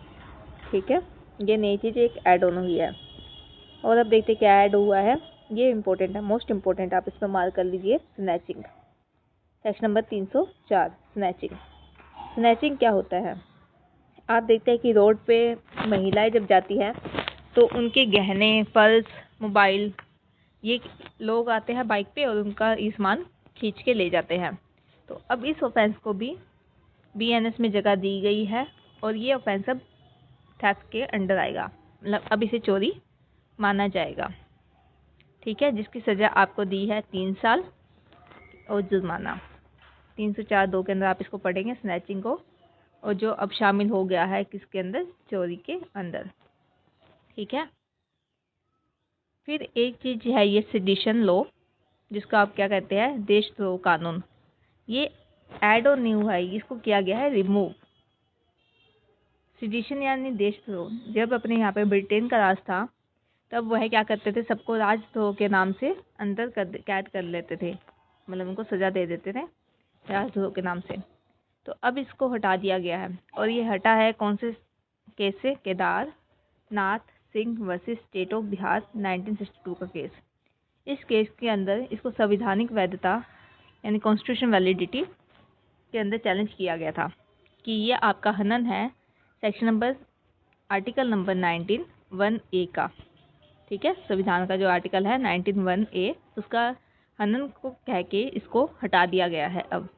S1: ठीक है। ये नई चीज़ एक ऐड ऑन हुई है। और अब देखते क्या ऐड हुआ है, ये इम्पोर्टेंट है, मोस्ट इम्पोर्टेंट, आप इस पर मार्क कर लीजिए। Snatching, section number 304। स्नैचिंग क्या होता है? आप देखते हैं कि रोड पे महिलाएं जब जाती हैं तो उनके गहने, पर्स, मोबाइल, ये लोग आते हैं बाइक पे और उनका ये सामान खींच के ले जाते हैं। तो अब इस ऑफेंस को भी BNS में जगह दी गई है और ये ऑफेंस अब थेफ्ट के अंडर आएगा, मतलब अब इसे चोरी माना जाएगा, ठीक है। जिसकी सज़ा आपको दी है 3 साल और जुर्माना। 304(2) के अंदर आप इसको पढ़ेंगे, स्नैचिंग को, और जो अब शामिल हो गया है किसके अंदर? चोरी के अंदर, ठीक है। फिर एक चीज़ है ये सेडिशन लॉ, जिसको आप क्या कहते हैं? देशद्रोह कानून। ये ऐड और न्यू है, इसको किया गया है रिमूव। सेडिशन यानी देशद्रोह, जब अपने यहाँ पे ब्रिटेन का राज था तब वह क्या करते थे? सबको राजद्रोह के नाम से अंदर कैद कर लेते थे, मतलब उनको सज़ा दे देते थे राजद्रोह के नाम से। तो अब इसको हटा दिया गया है, और ये हटा है कौन से केस से? Kedarnath Singh versus state of Bihar 1962 का केस। इस केस के अंदर इसको संवैधानिक वैधता यानी कॉन्स्टिट्यूशन वैलिडिटी के अंदर चैलेंज किया गया था कि ये आपका हनन है section number article number 19(1)(a) का, ठीक है। संविधान का जो आर्टिकल है 19(1)(a), उसका हनन को कह के इसको हटा दिया गया है अब।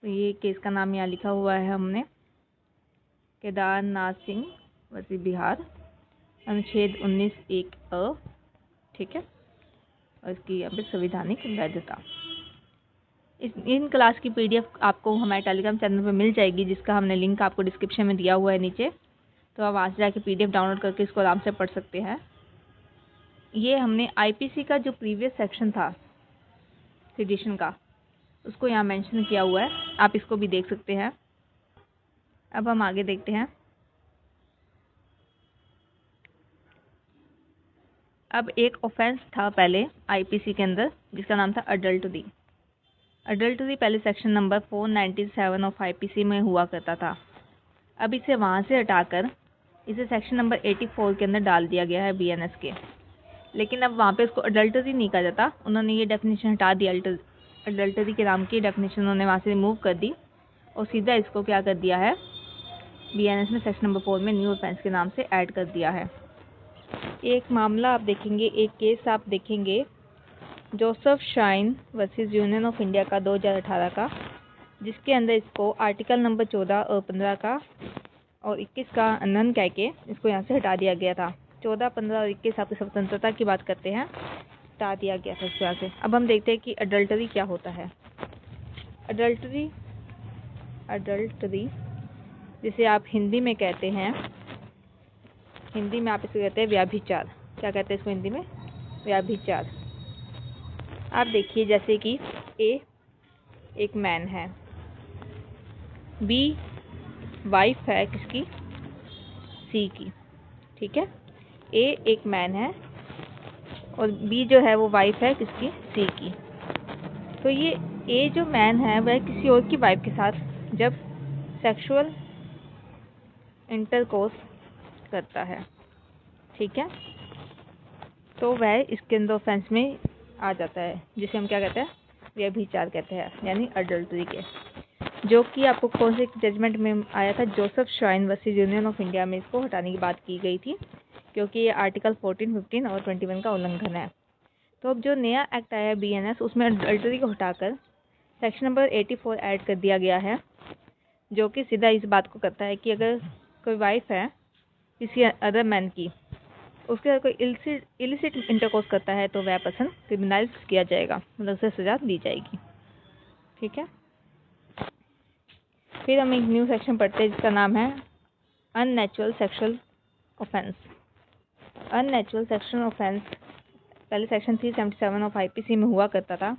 S1: तो ये केस का नाम यहाँ लिखा हुआ है हमने, केदारनाथ सिंह वर्सेस बिहार, अनुच्छेद 19(1)(a), ठीक है। और इसकी यहाँ पे संवैधानिक वैधता। इन क्लास की PDF आपको हमारे टेलीग्राम चैनल पर मिल जाएगी, जिसका हमने लिंक आपको डिस्क्रिप्शन में दिया हुआ है नीचे। तो आप वहाँ से जाके PDF डाउनलोड करके इसको आराम से पढ़ सकते हैं। ये हमने IPC का जो प्रीवियस सेक्शन था सेडिशन का, उसको यहाँ मेंशन किया हुआ है, आप इसको भी देख सकते हैं। अब हम आगे देखते हैं। अब एक ऑफेंस था पहले IPC के अंदर जिसका नाम था अडल्टरी। अडल्टरी पहले सेक्शन नंबर 497 ऑफ IPC में हुआ करता था। अब इसे वहाँ से हटाकर इसे सेक्शन नंबर 84 के अंदर डाल दिया गया है BNS के। लेकिन अब वहाँ पे इसको अडल्टरी नहीं कहा जाता, उन्होंने ये डेफिनेशन हटा दी। अडल्टरी के नाम की डेफिनेशन उन्होंने वहाँ से रिमूव कर दी और सीधा इसको क्या कर दिया है? BNS में सेक्शन नंबर 4 में न्यू ऑफेंस के नाम से ऐड कर दिया है। एक मामला आप देखेंगे, एक केस आप देखेंगे, Joseph shine versus union of India का 2018 का, जिसके अंदर इसको आर्टिकल नंबर 14 और 15 का और 21 का हनन कह के इसको यहाँ से हटा दिया गया था। 14, 15 और 21 आपकी स्वतंत्रता की बात करते हैं, हटा दिया गया था इस वजह से। अब हम देखते हैं कि अडल्टरी क्या होता है। अडल्टरी जिसे आप हिंदी में कहते हैं, हिंदी में आप इसको कहते हैं व्याभिचार। क्या कहते हैं इसको हिंदी में? व्याभिचार। आप देखिए जैसे कि A एक मैन है, B वाइफ है किसकी? C की, ठीक है। A एक मैन है और B जो है वो वाइफ है किसकी? C की। तो ये A जो मैन है वह किसी और की वाइफ के साथ जब सेक्सुअल इंटरकोर्स करता है, ठीक है, तो वह इसके अंदर ऑफेंस में आ जाता है, जिसे हम क्या कहते हैं? व्यभिचार कहते हैं, यानी अडल्टरी के, जो कि आपको कौन से जजमेंट में आया था? Joseph shine versus union of India में इसको हटाने की बात की गई थी, क्योंकि ये आर्टिकल 14, 15 और 21 का उल्लंघन है। तो अब जो नया एक्ट आया है BNS, उसमें अडल्टरी को हटाकर सेक्शन नंबर 84 ऐड कर दिया गया है, जो कि सीधा इस बात को करता है कि अगर कोई वाइफ है किसी अदर मैन की, उसके कोई इलिसिट इंटरकोर्स करता है तो वह पर्सन क्रिमिनलाइज किया जाएगा, मतलब उसे सजा दी जाएगी, ठीक है। फिर हम एक न्यू सेक्शन पढ़ते हैं जिसका नाम है unnatural sexual offence. Unnatural sexual offence पहले सेक्शन 377 ऑफ आईपीसी में हुआ करता था,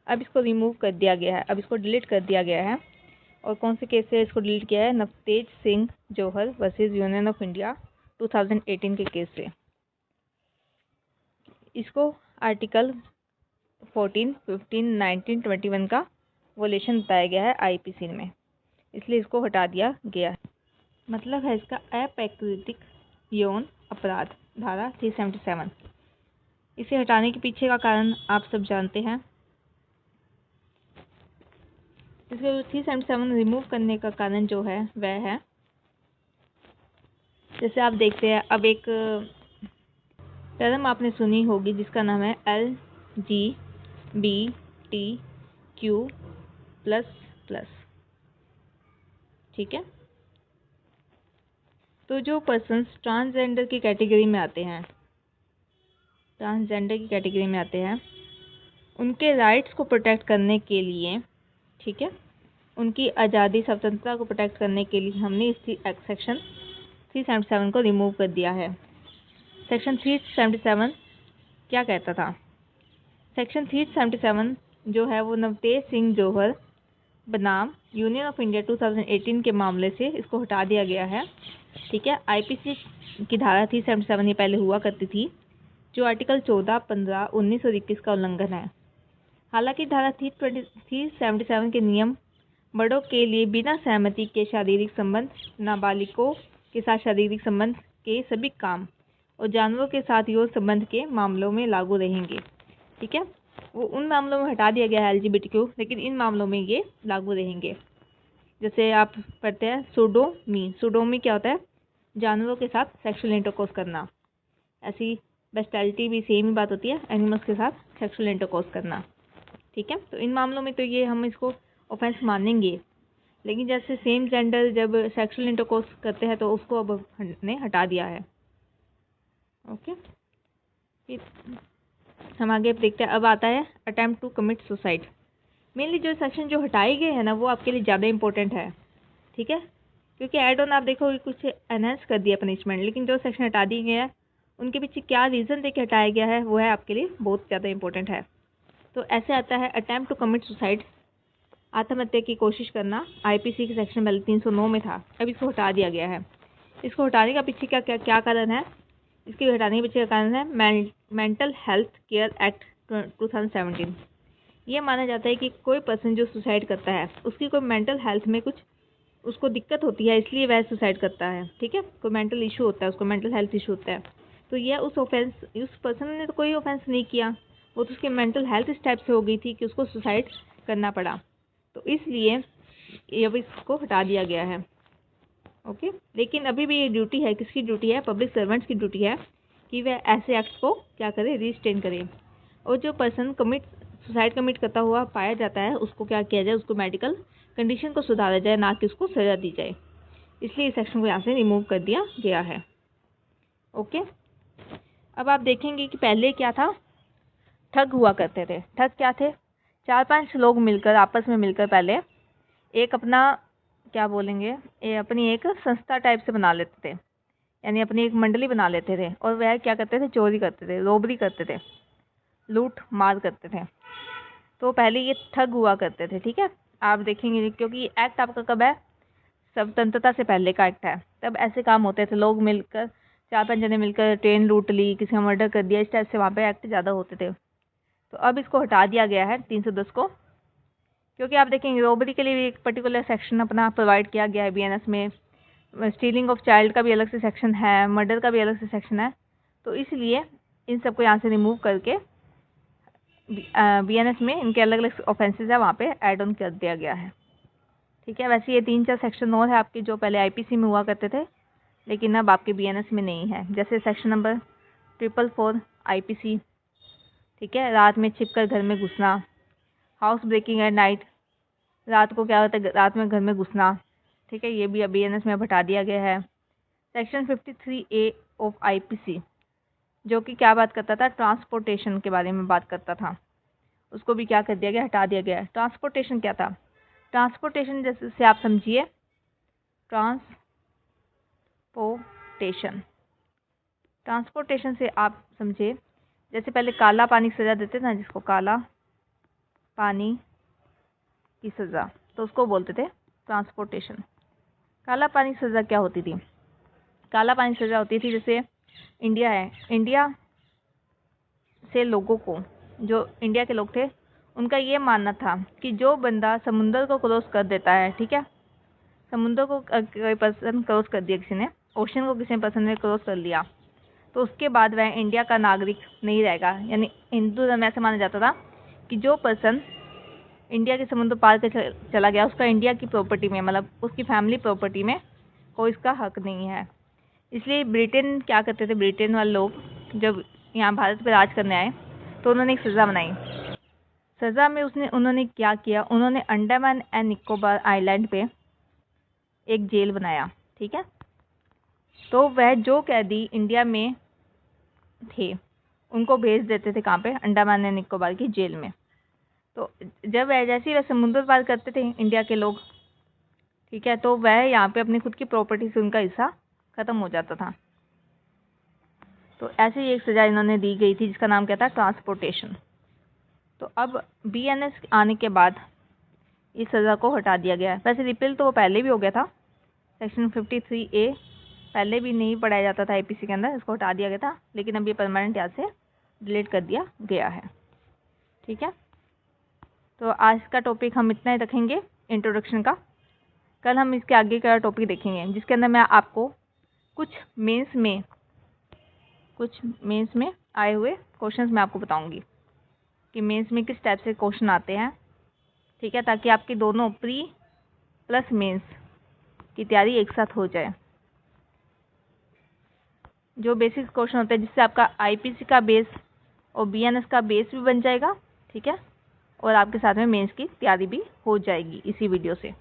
S1: अब इसको रिमूव कर दिया गया है, अब इसको डिलीट कर दिया गया है। और कौन से केस से इसको डिलीट किया है? नवतेज सिंह जौहर वर्सेस यूनियन ऑफ इंडिया 2018 के केस से। इसको आर्टिकल 14, 15, 19, 21 का वोलेशन बताया गया है आईपीसी में, इसलिए इसको हटा दिया गया है। मतलब है इसका अप्राकृतिक यौन अपराध धारा 377। इसे हटाने के पीछे का कारण आप सब जानते हैं। इसको 377 रिमूव करने का कारण जो है वह है, जैसे आप देखते हैं अब एक टर्म आपने सुनी होगी जिसका नाम है LGBTQ++। ठीक है, तो जो पर्सन्स ट्रांसजेंडर की कैटेगरी में आते हैं, उनके राइट्स को प्रोटेक्ट करने के लिए, ठीक है, उनकी आज़ादी स्वतंत्रता को प्रोटेक्ट करने के लिए हमने इस सेक्शन 377 को रिमूव कर दिया है। सेक्शन 377 क्या कहता था? सेक्शन 377 जो है वो नवतेज सिंह जौहर बनाम यूनियन ऑफ इंडिया 2018 के मामले से इसको हटा दिया गया है। ठीक है, आईपीसी की धारा 377 ये पहले हुआ करती थी, जो आर्टिकल 14, 15, 19 और 21 का उल्लंघन है। हालांकि धारा 377 के नियम बड़ों के लिए बिना सहमति के शारीरिक संबंध, नाबालिगों के साथ शारीरिक संबंध के सभी काम और जानवरों के साथ यौन संबंध के मामलों में लागू रहेंगे। ठीक है, वो उन मामलों में हटा दिया गया है LGBTQ, लेकिन इन मामलों में ये लागू रहेंगे। जैसे आप पढ़ते हैं सोडोमी क्या होता है? जानवरों के साथ सेक्सुअल इंटरकोर्स करना। ऐसी बेस्टैलिटी भी सेम ही बात होती है, एनिमल्स के साथ सेक्सुअल इंटरकोर्स करना। ठीक है, तो इन मामलों में तो ये हम इसको ऑफेंस मानेंगे, लेकिन जैसे सेम जेंडर जब सेक्सुअल इंटरकोर्स करते हैं तो उसको अब हमने हटा दिया है। ओके, फिर हम आगे देखते हैं। अब आता है attempt to commit suicide. Mainly जो सेक्शन जो हटाए गए हैं ना वो आपके लिए ज़्यादा इंपॉर्टेंट है। ठीक है, क्योंकि एड ऑन आप देखोगे कुछ एनहेंस कर दिया पनिशमेंट, लेकिन जो सेक्शन हटा दिए गए हैं उनके पीछे क्या रीज़न देके हटाया गया है वो है आपके लिए बहुत ज़्यादा इंपॉर्टेंट है। तो ऐसे आता है अटेम्प्ट टू कमिट सुसाइड, आत्महत्या की कोशिश करना। आईपीसी के सेक्शन पहले 309 में था, अब इसको हटा दिया गया है। इसको हटाने का पीछे क्या कारण है? इसके हटाने के पीछे का कारण है मेंटल हेल्थ केयर एक्ट 2017। ये माना जाता है कि कोई पर्सन जो सुसाइड करता है उसकी कोई मेंटल हेल्थ में कुछ उसको दिक्कत होती है, इसलिए वह सुसाइड करता है। ठीक है, कोई मेंटल इशू होता है, उसको मेंटल हेल्थ इशू होता है, तो यह उस पर्सन ने तो कोई ऑफेंस नहीं किया, वो तो उसकी मेंटल हेल्थ इस टाइप से हो गई थी कि उसको सुसाइड करना पड़ा, तो इसलिए ये इसको हटा दिया गया है। ओके, लेकिन अभी भी ये ड्यूटी है, किसकी ड्यूटी है? पब्लिक सर्वेंट्स की ड्यूटी है कि वह ऐसे एक्ट को क्या करे? रिस्ट्रेन करे। और जो पर्सन सुसाइड कमिट करता हुआ पाया जाता है उसको क्या किया जाए? उसको मेडिकल कंडीशन को सुधारा जाए, ना कि उसको सजा दी जाए। इसलिए इस सेक्शन को यहाँ से रिमूव कर दिया गया है। ओके, अब आप देखेंगे कि पहले क्या था? ठग हुआ करते थे। ठग क्या थे? 4-5 लोग मिलकर आपस में मिलकर पहले एक अपना क्या बोलेंगे, ये अपनी एक संस्था टाइप से बना लेते थे, यानी अपनी एक मंडली बना लेते थे, और वह क्या करते थे? चोरी करते थे, रोबरी करते थे, लूट मार करते थे। तो पहले ये ठग हुआ करते थे। ठीक है, आप देखेंगे क्योंकि एक्ट आपका कब है? स्वतंत्रता से पहले का एक्ट है, तब ऐसे काम होते थे। लोग मिलकर 4-5 जने मिलकर ट्रेन लूट ली, किसी का मर्डर कर दिया, इस टाइप से वहाँ पे एक्ट ज़्यादा होते थे। तो अब इसको हटा दिया गया है 310 को, क्योंकि आप देखेंगे रोबरी के लिए भी एक पर्टिकुलर सेक्शन अपना प्रोवाइड किया गया है बीएनएस में, स्टीलिंग ऑफ चाइल्ड का भी अलग से सेक्शन है, मर्डर का भी अलग से सेक्शन है। तो इसलिए इन सबको यहाँ से रिमूव करके बीएनएस में इनके अलग अलग ऑफेंसेस है वहाँ पे ऐड ऑन कर दिया गया है। ठीक है, वैसे ये 3-4 सेक्शन और है आपके जो पहले आईपीसी में हुआ करते थे, लेकिन अब आपके बीएनएस में नहीं है। जैसे सेक्शन नंबर 444 आईपीसी, ठीक है, रात में छिपकर घर में घुसना, हाउस ब्रेकिंग एट नाइट, रात को क्या होता है? रात में घर में घुसना। ठीक है, ये भी बीएनएस में हटा दिया गया है। सेक्शन 53A ऑफ आईपीसी जो कि क्या बात करता था? ट्रांसपोर्टेशन के बारे में बात करता था। उसको भी क्या कर दिया गया, हटा दिया गया है। ट्रांसपोर्टेशन क्या था, ट्रांसपोर्टेशन जैसे से आप समझिए, ट्रांसपोर्टेशन से आप समझे जैसे पहले काला पानी की सज़ा देते थे ना, जिसको काला पानी की सज़ा, तो उसको बोलते थे ट्रांसपोर्टेशन। काला पानी की सज़ा क्या होती थी, काला पानी की सज़ा होती थी जैसे इंडिया है, इंडिया से लोगों को, जो इंडिया के लोग थे, उनका ये मानना था कि जो बंदा समुंदर को क्रॉस कर देता है, ठीक है, समुद्र को कोई पर्सन क्रॉस कर दिया किसी ने, ओशन को किसी पर्सन ने क्रॉस कर लिया, तो उसके बाद वह इंडिया का नागरिक नहीं रहेगा। यानी हिंदू धर्म में ऐसा माना जाता था कि जो पर्सन इंडिया के समुद्र पार कर चला गया, उसका इंडिया की प्रॉपर्टी में, मतलब उसकी फैमिली प्रॉपर्टी में कोई इसका हक नहीं है। इसलिए ब्रिटेन क्या करते थे, ब्रिटेन वाले लोग जब यहाँ भारत पर राज करने आए तो उन्होंने एक सज़ा बनाई। सज़ा में उन्होंने क्या किया, उन्होंने अंडमान एंड निकोबार आइलैंड पे एक जेल बनाया, ठीक है। तो वह जो कैदी इंडिया में थे उनको भेज देते थे कहाँ पे, अंडमान एंड निकोबार की जेल में। तो जब वह जैसे ही वह समुद्र पार करते थे इंडिया के लोग, ठीक है, तो वह यहाँ पे अपनी खुद की प्रॉपर्टी से उनका हिस्सा ख़त्म हो जाता था। तो ऐसे ही एक सज़ा इन्होंने दी गई थी जिसका नाम क्या था, ट्रांसपोर्टेशन। तो अब BNS आने के बाद इस सज़ा को हटा दिया गया है। वैसे रिपील तो वो पहले भी हो गया था, सेक्शन 53A पहले भी नहीं पढ़ाया जाता था APC के अंदर, इसको हटा दिया गया था, लेकिन अब ये परमानेंट यहाँ से डिलीट कर दिया गया है, ठीक है। तो आज का टॉपिक हम इतना ही रखेंगे इंट्रोडक्शन का। कल हम इसके आगे का टॉपिक देखेंगे जिसके अंदर मैं आपको कुछ मेंस में आए हुए क्वेश्चंस मैं आपको बताऊंगी कि मेंस में किस टाइप से क्वेश्चन आते हैं, ठीक है, ताकि आपकी दोनों प्री प्लस मेंस की तैयारी एक साथ हो जाए। जो बेसिक क्वेश्चन होते हैं जिससे आपका IPC का बेस और BNS का बेस भी बन जाएगा, ठीक है, और आपके साथ में मेंस की तैयारी भी हो जाएगी इसी वीडियो से।